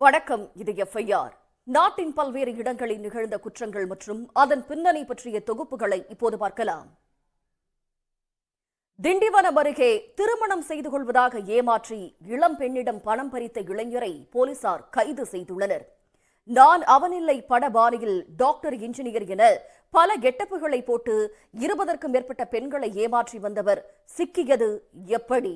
வணக்கம். இது FIR. நாட்டின் பல்வேறு இடங்களில் நிகழ்ந்த குற்றங்கள் மற்றும் அதன் பின்னணி பற்றிய தொகுப்புகளை இப்போது பார்க்கலாம். திண்டிவனம் அருகே திருமணம் செய்து கொள்வதாக ஏமாற்றி இளம் பெண்ணிடம் பணம் பறித்த இளைஞரை போலீசார் கைது செய்துள்ளனர். நான் அவனில்லை படபாணியில் டாக்டர், இன்ஜினியர் என பல கெட்டப்புகளை போட்டு 20க்கும் மேற்பட்ட பெண்களை ஏமாற்றி வந்தவர் சிக்கியது எப்படி?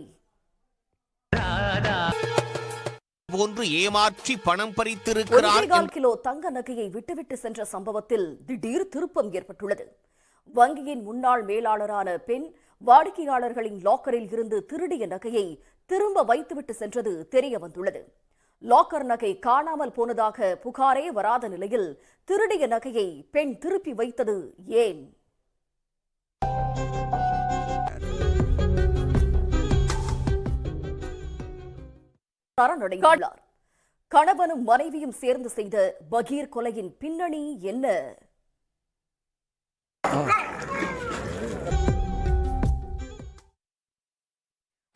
போன்று ஏமாற்றி பணம் பறித்திருக்கிறார். 1.25 கிலோ தங்க நகையை விட்டுவிட்டு சென்ற சம்பவத்தில் திடீர் திருப்பம் ஏற்பட்டுள்ளது. வங்கியின் முன்னாள் மேலாளரான பெண் வாடிக்கையாளர்களின் லாக்கரில் இருந்து திருடிய நகையை திரும்ப வைத்துவிட்டு சென்றது தெரிய வந்துள்ளது. லாக்கர் நகை காணாமல் போனதாக புகாரே வராத நிலையில் திருடிய நகையை பெண் திருப்பி வைத்தது ஏன்? சரணடைந்துள்ளார். கணவனும் மனைவியும் சேர்ந்து செய்த பகீர் கொலையின் பின்னணி என்ன?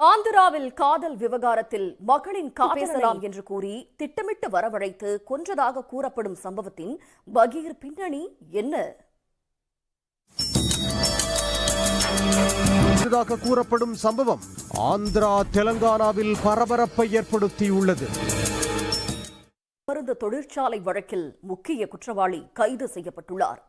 ஆந்திராவில் காதல் விவகாரத்தில் மகளின் பேசலாம் என்று கூறி திட்டமிட்டு வரவழைத்து கொன்றதாக கூறப்படும் சம்பவத்தின் பகீர் பின்னணி என்ன? கூறப்படும் சம்பவம் ஆந்திரா, தெலங்கானாவில் பரபரப்பை ஏற்படுத்தியுள்ளது. மருந்து தொழிற்சாலை வழக்கில் முக்கிய குற்றவாளி கைது செய்யப்பட்டுள்ளார்.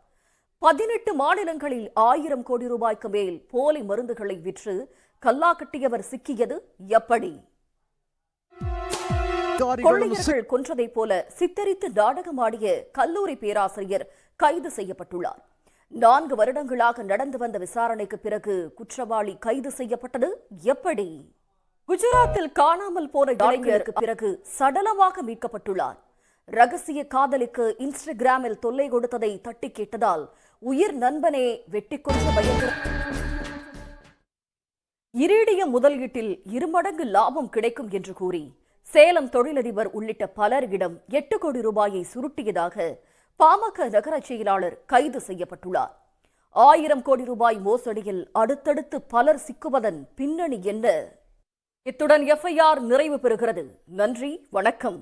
18 மாநிலங்களில் 1000 கோடி ரூபாய்க்கு மேல் போலி மருந்துகளை விற்று கல்லா கட்டியவர் சிக்கியது எப்படி? கொள்ளையர்கள் கொன்றதைப் போல சித்தரித்து நாடகமாடிய கல்லூரி பேராசிரியர் கைது செய்யப்பட்டுள்ளார். 4 வருடங்களாக நடந்து வந்த விசாரணைக்கு பிறகு குற்றவாளி கைது செய்யப்பட்டது எப்படி? குஜராத்தில் காணாமல் போன இளைஞருக்கு பிறகு சடலமாக மீட்கப்பட்டுள்ளார். ரகசிய காதலிக்கு இன்ஸ்டாகிராமில் தொல்லை கொடுத்ததை தட்டி கேட்டதால் உயிர் நண்பனே வெட்டி கொன்ற பயங்கர இரிடியம் முதலீட்டில் 2 மடங்கு லாபம் கிடைக்கும் என்று கூறி சேலம் தொழிலதிபர் உள்ளிட்ட பலரிடம் 8 கோடி ரூபாயை சுருட்டியதாக பாமக நகர செயலாளர் கைது செய்யப்பட்டுள்ளார். 1000 கோடி ரூபாய் மோசடியில் அடுத்தடுத்து பலர் சிக்குவதன் பின்னணி என்ன? இத்துடன் FIR நிறைவு பெறுகிறது. நன்றி, வணக்கம்.